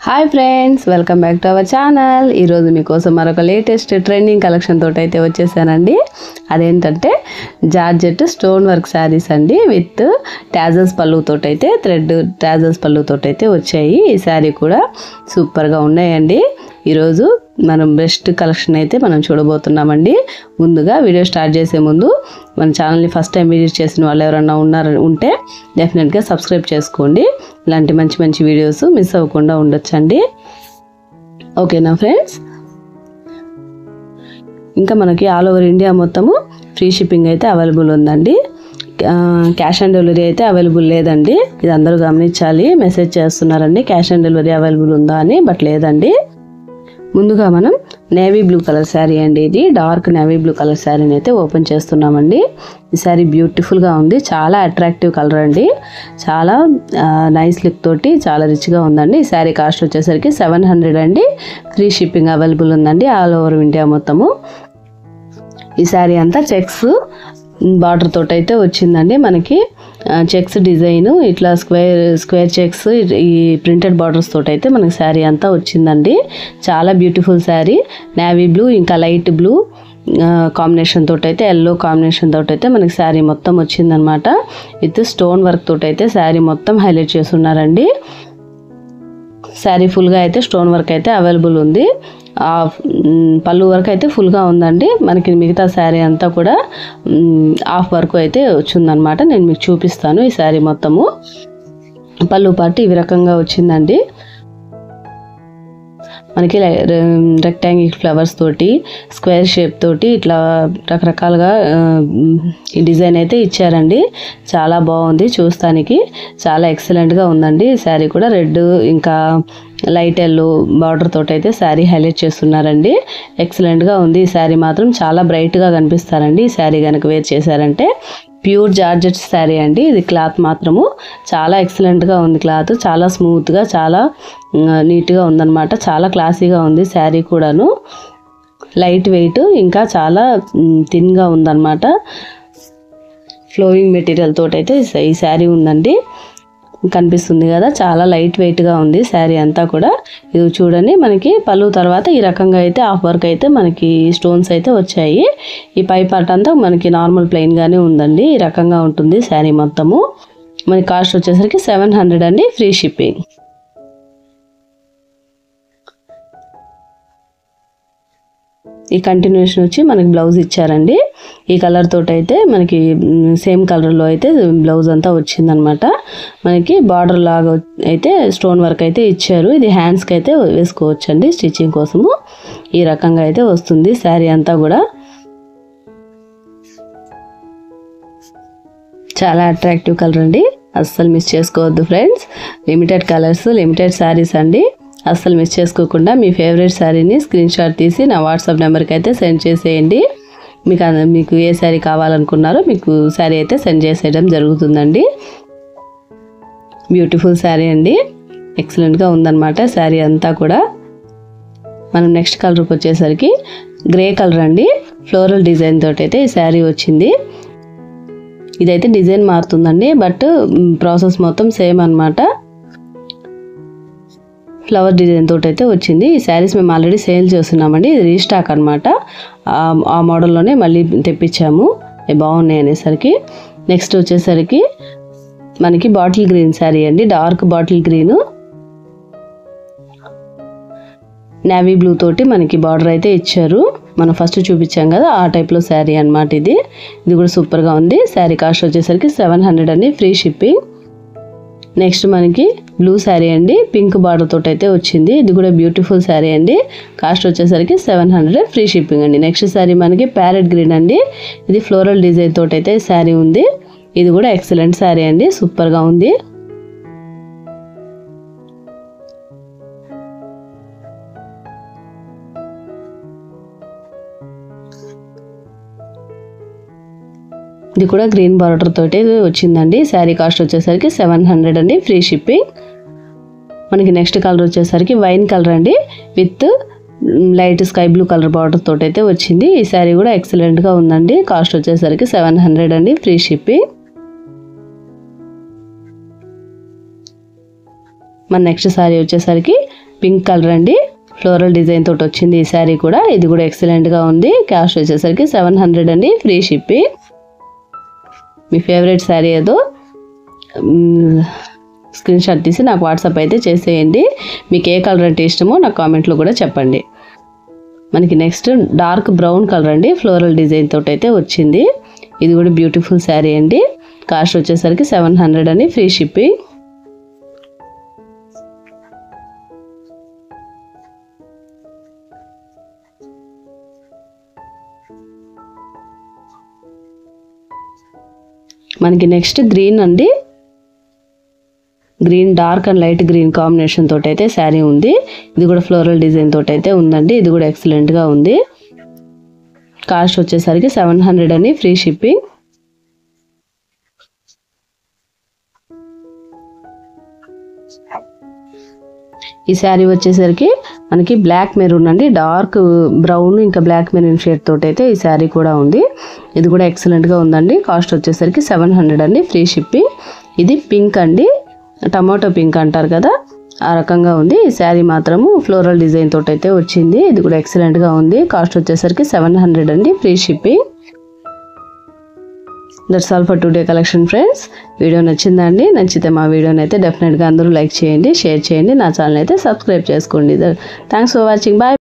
Hi friends, welcome back to our channel. ఈరోజు మీకోసం మరొక లేటెస్ట్ ట్రెండింగ్ కలెక్షన్ తోటి అయితే వచ్చేసానండి. అదేంటంటే జార్జెట్ స్టోన్ వర్క్ శారీస్ అండి, విత్ టాజల్స్ పళ్ళుతోటి అయితే థ్రెడ్ టాజల్స్ పళ్ళుతోటి అయితే వచ్చాయి. ఈ శారీ కూడా సూపర్గా ఉన్నాయండి. ఈరోజు మనం బెస్ట్ కలెక్షన్ అయితే మనం చూడబోతున్నామండి. ముందుగా వీడియో స్టార్ట్ చేసే ముందు మన ఛానల్ని ఫస్ట్ టైం విజిట్ చేసిన వాళ్ళు ఎవరన్నా ఉంటే డెఫినెట్గా సబ్స్క్రైబ్ చేసుకోండి. ఇలాంటి మంచి మంచి వీడియోస్ మిస్ అవ్వకుండా ఉండొచ్చండి. ఓకేనా ఫ్రెండ్స్? ఇంకా మనకి ఆల్ ఓవర్ ఇండియా మొత్తము ఫ్రీ షిప్పింగ్ అయితే అవైలబుల్ ఉందండి. క్యాష్ ఆన్ డెలివరీ అయితే అవైలబుల్ లేదండి. ఇది అందరూ గమనించాలి. మెసేజ్ చేస్తున్నారండి క్యాష్ ఆన్ డెలివరీ అవైలబుల్ ఉందా అని, బట్ లేదండి. ముందుగా మనం నేవీ బ్లూ కలర్ శారీ అండి, ఇది డార్క్ నేవీ బ్లూ కలర్ శారీని అయితే ఓపెన్ చేస్తున్నామండి. ఈ శారీ బ్యూటిఫుల్గా ఉంది, చాలా అట్రాక్టివ్ కలర్ అండి, చాలా నైస్ లుక్ తోటి చాలా రిచ్గా ఉందండి. ఈ శారీ కాస్ట్ వచ్చేసరికి 700 అండి. ఫ్రీ షిప్పింగ్ అవైలబుల్ ఉందండి ఆల్ ఓవర్ ఇండియా మొత్తము. ఈ శారీ అంతా చెక్స్ బార్డర్ తోటి అయితే వచ్చిందండి. మనకి చెక్స్ డిజైన్ ఇట్లా స్క్వేర్ చెక్స్ ఈ ప్రింటెడ్ బార్డర్స్ తోటి అయితే మనకి శారీ అంతా వచ్చిందండి. చాలా బ్యూటిఫుల్ శారీ. నేవీ బ్లూ ఇంకా లైట్ బ్లూ కాంబినేషన్ తోటి అయితే, ఎల్లో కాంబినేషన్ తోటి అయితే మనకి శారీ మొత్తం వచ్చిందనమాట. విత్ స్టోన్ వర్క్ తోటి అయితే శారీ మొత్తం హైలైట్ చేస్తున్నారండి. శారీ ఫుల్గా అయితే స్టోన్ వర్క్ అయితే అవైలబుల్ ఉంది. పళ్ళు వర్క్ అయితే ఫుల్గా ఉందండి. మనకి మిగతా శారీ అంతా కూడా హాఫ్ వర్క్ అయితే వచ్చిందనమాట. నేను మీకు చూపిస్తాను. ఈ శారీ మొత్తము పళ్ళు పాటు ఈ రకంగా వచ్చిందండి. మనకి రెక్టాంగిల్ ఫ్లవర్స్ తోటి స్క్వేర్ షేప్ తోటి ఇట్లా రకరకాలుగా ఈ డిజైన్ అయితే ఇచ్చారండి. చాలా బాగుంది, చూస్తానికి చాలా ఎక్సలెంట్గా ఉందండి. ఈ శారీ కూడా రెడ్ ఇంకా లైట్ ఎల్లో బార్డర్ తోటి అయితే శారీ హైలైట్ చేస్తున్నారండి. ఎక్సలెంట్గా ఉంది. ఈ శారీ మాత్రం చాలా బ్రైట్గా కనిపిస్తారండి ఈ శారీ కనుక వేర్ చేశారంటే. ప్యూర్ జార్జెట్ శారీ అండి. ఇది క్లాత్ మాత్రము చాలా ఎక్సలెంట్గా ఉంది. క్లాత్ చాలా స్మూత్గా చాలా నీట్గా ఉందన్నమాట. చాలా క్లాసీగా ఉంది శారీ కూడాను. లైట్ వెయిట్ ఇంకా చాలా థిన్గా ఉందన్నమాట. ఫ్లోయింగ్ మెటీరియల్ తోటి అయితే ఈ శారీ ఉందండి. కనిపిస్తుంది కదా, చాలా లైట్ వెయిట్గా ఉంది శారీ అంతా కూడా. ఇది చూడండి, మనకి పళ్ళు తర్వాత ఈ రకంగా అయితే హాఫ్ వర్క్ అయితే మనకి స్టోన్స్ అయితే వచ్చాయి. ఈ పై పార్ట్ అంతా మనకి నార్మల్ ప్లెయిన్గానే ఉందండి. ఈ రకంగా ఉంటుంది శారీ మొత్తము. మనకి కాస్ట్ వచ్చేసరికి 700 అండి. Free shipping. ఈ కంటిన్యూషన్ వచ్చి మనకి బ్లౌజ్ ఇచ్చారండి. ఈ కలర్ తోటి అయితే మనకి సేమ్ కలర్లో అయితే బ్లౌజ్ అంతా వచ్చిందనమాట. మనకి బార్డర్ లాగా అయితే స్టోన్ వర్క్ అయితే ఇచ్చారు. ఇది హ్యాండ్స్కి అయితే వేసుకోవచ్చండి స్టిచ్చింగ్ కోసము. ఈ రకంగా అయితే వస్తుంది శారీ అంతా కూడా. చాలా అట్రాక్టివ్ కలర్ అండి, అస్సలు మిస్ చేసుకోవద్దు friends. Limited colours, limited saris అండి. అస్సలు మిస్ చేసుకోకుండా మీ ఫేవరెట్ శారీని స్క్రీన్ షాట్ తీసి నా వాట్సాప్ నెంబర్కి అయితే సెండ్ చేసేయండి. మీకు ఏ శారీ కావాలనుకున్నారో మీకు శారీ అయితే సెండ్ చేసేయడం జరుగుతుందండి. బ్యూటిఫుల్ శారీ అండి, ఎక్సలెంట్గా ఉందన్నమాట శారీ అంతా కూడా. మనం నెక్స్ట్ కలర్కి వచ్చేసరికి గ్రే కలర్ అండి. ఫ్లోరల్ డిజైన్ తోటి అయితే ఈ శారీ వచ్చింది. ఇదైతే డిజైన్ మారుతుందండి, బట్ ప్రాసెస్ మొత్తం సేమ్ అన్నమాట. ఫ్లవర్ డిజైన్ తోటి అయితే వచ్చింది. ఈ శారీస్ మేము ఆల్రెడీ సేల్ చేస్తున్నామండి. ఇది రీస్టాక్ అనమాట. ఆ మోడల్లోనే మళ్ళీ తెప్పించాము, బాగున్నాయి అనేసరికి. నెక్స్ట్ వచ్చేసరికి మనకి బాటిల్ గ్రీన్ శారీ అండి, dark bottle green navy blue తోటి మనకి బార్డర్ అయితే ఇచ్చారు. మనం ఫస్ట్ చూపించాం కదా ఆ టైప్లో శారీ అనమాట ఇది. ఇది కూడా సూపర్గా ఉంది. శారీ కాస్ట్ వచ్చేసరికి 700 అండి. Free shipping. నెక్స్ట్ మనకి బ్లూ శారీ అండి, పింక్ బార్డర్ తోటి అయితే వచ్చింది. ఇది కూడా బ్యూటిఫుల్ శారీ అండి. కాస్ట్ వచ్చేసరికి 700. ఫ్రీ షిప్పింగ్ అండి. నెక్స్ట్ శారీ మనకి ప్యారెట్ గ్రీన్ అండి. ఇది ఫ్లోరల్ డిజైన్ తోటి అయితే శారీ ఉంది. ఇది కూడా ఎక్సలెంట్ శారీ అండి, సూపర్గా ఉంది. ఇది కూడా గ్రీన్ బార్డర్ తోటి వచ్చిందండి. శారీ కాస్ట్ వచ్చేసరికి 700 అండి. Free shipping. మనకి నెక్స్ట్ కలర్ వచ్చేసరికి వైన్ కలర్ అండి, with light sky blue colour border తోటి అయితే వచ్చింది. ఈ శారీ కూడా ఎక్సలెంట్గా ఉందండి. కాస్ట్ వచ్చేసరికి 700 అండి. Free shipping. మన నెక్స్ట్ శారీ వచ్చేసరికి పింక్ కలర్ అండి, ఫ్లోరల్ డిజైన్ తోటి వచ్చింది ఈ శారీ కూడా. ఇది కూడా ఎక్సలెంట్గా ఉంది. కాస్ట్ వచ్చేసరికి 700 అండి, ఫ్రీ షిప్పింగ్. మీ ఫేవరెట్ శారీ ఏదో స్క్రీన్ షాట్ తీసి నాకు వాట్సాప్ అయితే చేసేయండి. మీకు ఏ కలర్ అంటే ఇష్టమో నాకు కామెంట్లో కూడా చెప్పండి. మనకి నెక్స్ట్ డార్క్ బ్రౌన్ కలర్ అండి, ఫ్లోరల్ డిజైన్ తోటి అయితే వచ్చింది. ఇది కూడా బ్యూటిఫుల్ శారీ అండి. కాస్ట్ వచ్చేసరికి 700 అండి, ఫ్రీ షిప్పింగ్. మనకి నెక్స్ట్ గ్రీన్ అండి, green dark and light green combination తోటి అయితే శారీ ఉంది. ఇది కూడా ఫ్లోరల్ డిజైన్ తోటి అయితే ఉందండి. ఇది కూడా ఎక్సలెంట్గా ఉంది. కాస్ట్ వచ్చేసరికి 700 అండి, ఫ్రీ షిప్పింగ్. ఈ శారీ వచ్చేసరికి మనకి బ్లాక్ మెరూన్ అండి, డార్క్ బ్రౌన్ ఇంకా బ్లాక్ మెరూన్ షేడ్ తోటి అయితే ఈ శారీ కూడా ఉంది. ఇది కూడా ఎక్సలెంట్గా ఉందండి. కాస్ట్ వచ్చేసరికి 700 అండి, ఫ్రీ షిప్పింగ్. ఇది పింక్ అండి, టమాటో పింక్ అంటారు కదా, ఆ రకంగా ఉంది. ఈ శారీ మాత్రము ఫ్లోరల్ డిజైన్ తోటి అయితే వచ్చింది. ఇది కూడా ఎక్సలెంట్గా ఉంది. కాస్ట్ వచ్చేసరికి 700 అండి, free shipping. That's all for today collection friends. Video నచ్చిందండి? నచ్చితే మా వీడియోని అయితే డెఫినెట్గా అందరూ లైక్ చేయండి, షేర్ చేయండి, నా ఛానల్ అయితే సబ్స్క్రైబ్ చేసుకోండి. Thanks for watching. బాయ్.